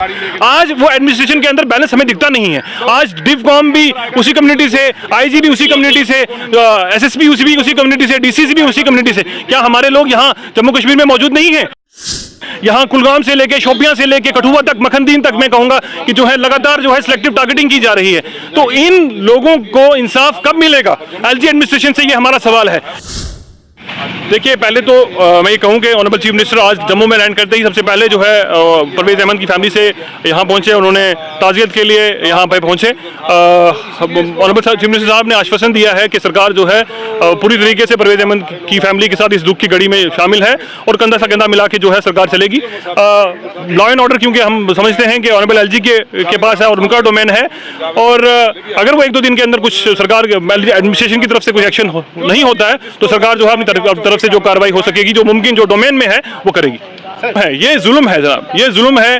आज वो एडमिनिस्ट्रेशन के अंदर बैलेंस हमें दिखता नहीं है। आज डिवकॉम भी उसी कम्युनिटी से, आईजी भी उसी कम्युनिटी से, एसएसपी भी उसी कम्युनिटी से, डीसीसी भी उसी कम्युनिटी से। क्या हमारे लोग यहाँ जम्मू कश्मीर में मौजूद नहीं है? यहाँ कुलगाम से लेके, शोपियां से लेके, कठुआ तक, मखनदीन तक मैं कहूंगा कि जो है लगातार जो है सिलेक्टिव टारगेटिंग की जा रही है। तो इन लोगों को इंसाफ कब मिलेगा? एलजी एडमिनिस्ट्रेशन से ये हमारा सवाल है। देखिए, पहले तो मैं ये कहूँ कि ऑनरेबल चीफ मिनिस्टर आज जम्मू में लैंड करते ही सबसे पहले जो है परवेज़ अहमद की फैमिली से यहाँ पहुँचे। उन्होंने ताज़ियत के लिए यहाँ पे पहुँचे। ऑनरेबल चीफ मिनिस्टर साहब ने आश्वासन दिया है कि सरकार जो है पूरी तरीके से परवेज़ अहमद की फैमिली के साथ इस दुख की घड़ी में शामिल है और कंधा से कंधा मिला के जो है सरकार चलेगी। लॉ एंड ऑर्डर क्योंकि हम समझते हैं कि ऑनरेबल एलजी के पास है और उनका डोमेन है, और अगर वो 1-2 दिन के अंदर कुछ सरकार एडमिनिस्ट्रेशन की तरफ से कुछ एक्शन नहीं होता है तो सरकार जो है अपनी तरफ से जो कार्रवाई हो सकेगी, जो मुमकिन जो डोमेन में है वो करेगी। ये जुल्म है जनाब, ये जुल्म है।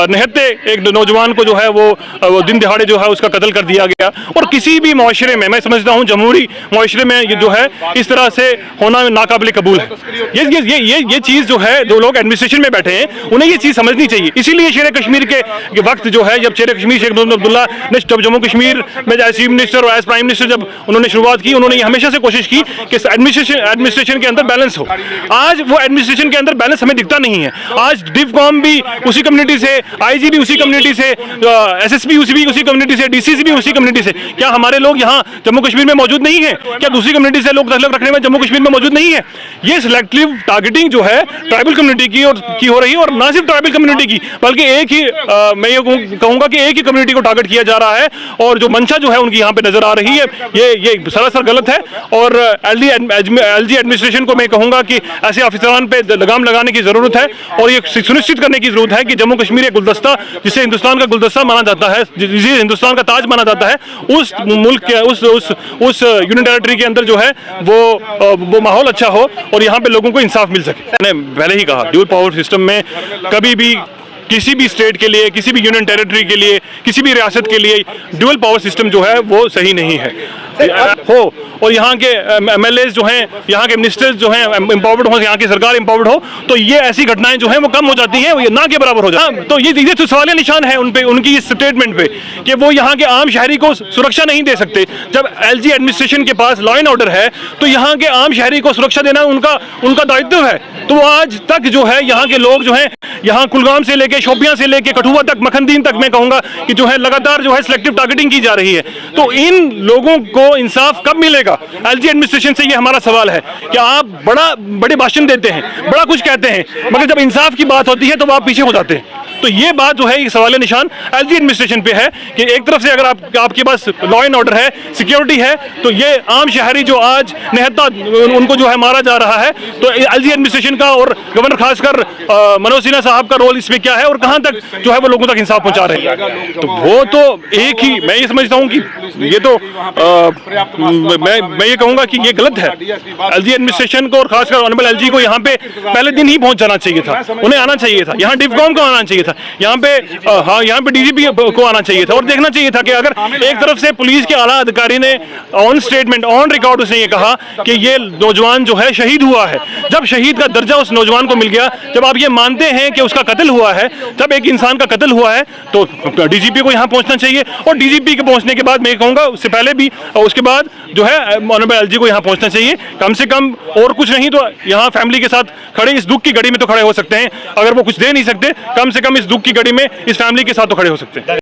निहत्ते एक नौजवान को जो है वो दिन दिहाड़े जो है उसका कत्ल कर दिया गया। और किसी भी माशरे में, मैं समझता हूँ जमहूरी माशरे में ये जो है इस तरह से होना नाकाबिल कबूल है। ये चीज़ जो है, जो लोग एडमिनिस्ट्रेशन में बैठे हैं उन्हें ये चीज़ समझनी चाहिए। इसीलिए शेर कश्मीर के वक्त जो है, जब शेर कश्मीर शेख मोहम्मद अब्दुल्ला ने जब जम्मू कश्मीर में एज चीफ मिनिस्टर और एज प्राइम मिनिस्टर जब उन्होंने शुरुआत की, उन्होंने हमेशा से कोशिश की कि एडमिनिस्ट्रेशन के अंदर बैलेंस हो। आज वो एडमिनिस्ट्रेशन के अंदर बैलेंस हमें दिखता नहीं है। आज डिवकॉम भी उसी कम्युनिटी से, आईजी भी उसी कम्युनिटी से, एसएसपी भी उसी कम्युनिटी से, डीसीसी भी उसी कम्युनिटी से। क्या हमारे लोग यहाँ जम्मू कश्मीर में मौजूद नहीं है? क्या दूसरी कम्युनिटी से लोग ताल्लुक रखने में जम्मू कश्मीर में मौजूद नहीं है? ये सिलेक्टिव टारगेटिंग जो है ट्राइबल कम्युनिटी की हो रही है, और ना सिर्फ ट्राइबल कम्युनिटी की बल्कि एक ही मैं ये कहूँगा कि एक ही कम्युनिटी को टारगेट किया जा रहा है, और जो मंशा जो है उनकी यहाँ पे नजर आ रही है, ये सरासर गलत है। और एलजी एडमिनिस्ट्रेशन को मैं कहूँगा कि ऐसे अफसरान पे लगाम लगाने की जरूरत है, और ये सुनिश्चित करने की जरूरत है कि जम्मू कश्मीर एक गुलदस्ता, जिसे हिंदुस्तान का गुलदस्ता माना जाता है, जिसे हिंदुस्तान का ताज माना जाता है, उस मुल्क के उस यूनियन टेरिटरी के अंदर जो है वो माहौल अच्छा हो और यहाँ पे लोगों को इंसाफ मिल सके। मैंने पहले ही कहा, ड्यूल पावर सिस्टम में कभी भी किसी भी स्टेट के लिए, किसी भी यूनियन टेरिटरी के लिए, किसी भी रियासत के लिए ड्यूल पावर सिस्टम जो है वो सही नहीं है हो। और यहाँ के एमएलए जो हैं, यहाँ के मिनिस्टर्स जो हैं एम्पावर्ड हो, यहाँ की सरकार एम्पावर्ड हो, तो ये ऐसी घटनाएं जो हैं वो कम हो जाती हैं, ये ना के बराबर हो जाती हैं। तो ये तो सवाल निशान है उन पे, उनकी इस स्टेटमेंट पे कि वो यहाँ के आम शहरी को सुरक्षा नहीं दे सकते। जब एलजी एडमिनिस्ट्रेशन के पास लॉ एंड ऑर्डर है तो यहाँ के आम शहरी को सुरक्षा देना उनका दायित्व है। तो आज तक जो है यहाँ के लोग जो हैं, यहाँ कुलगाम से लेके, शोपियां से लेके, कठुआ तक, मखनदीन तक मैं कहूँगा कि जो है लगातार जो है सिलेक्टिव टारगेटिंग की जा रही है। तो इन लोगों को इंसाफ कब मिलेगा? एलजी एडमिनिस्ट्रेशन से ये हमारा सवाल है कि आप बड़े भाषण देते हैं, बड़ा कुछ कहते हैं, मगर जब इंसाफ की बात होती है तो आप पीछे हो जाते हैं। तो ये बात जो है, ये सवाल निशान एलजी एडमिनिस्ट्रेशन पे है कि एक तरफ से अगर आपके पास लॉ एंड ऑर्डर है, सिक्योरिटी है, तो ये आम शहरी जो आज निहत्ता उनको जो है मारा जा रहा है, तो एलजी एडमिनिस्ट्रेशन का और गवर्नर खासकर मनोज सिन्हा साहब का रोल इसमें क्या है और कहां तक जो है वो लोगों तक इंसाफ पहुंचा रहे हैं? तो वो तो एक ही, मैं ये समझता हूं कि ये तो मैं ये कहूंगा कि ये गलत है। एलजी एडमिनिस्ट्रेशन को और खासकर ऑनरेबल एलजी को यहाँ पे पहले दिन ही पहुंच जाना चाहिए था, उन्हें आना चाहिए था, यहाँ डिवकॉम को आना चाहिए था, यहाँ पे डीजीपी को आना चाहिए था, और देखना चाहिए था कि अगर एक तरफ से पुलिस के आला अधिकारी ने ऑन स्टेटमेंट, ऑन रिकॉर्ड उसने ये कहा कि ये नौजवान जो है शहीद हुआ है, जब शहीद का दर्जा उस नौजवान को मिल गया, जब आप ये मानते हैं कि उसका कत्ल हुआ है, जब एक इंसान का कत्ल हुआ है, तो डीजीपी को यहाँ पहुंचना चाहिए। और डीजीपी के पहुंचने के बाद मैं कहूँगा उससे पहले भी और उसके बाद जो है ऑनरेबल एलजी को यहाँ पहुंचना चाहिए कम से कम, और कुछ नहीं तो यहाँ फैमिली के साथ खड़े, इस दुख की घड़ी में तो खड़े हो सकते हैं। अगर वो कुछ दे नहीं सकते, कम से कम इस दुख की घड़ी में इस फैमिली के साथ तो खड़े हो सकते हैं।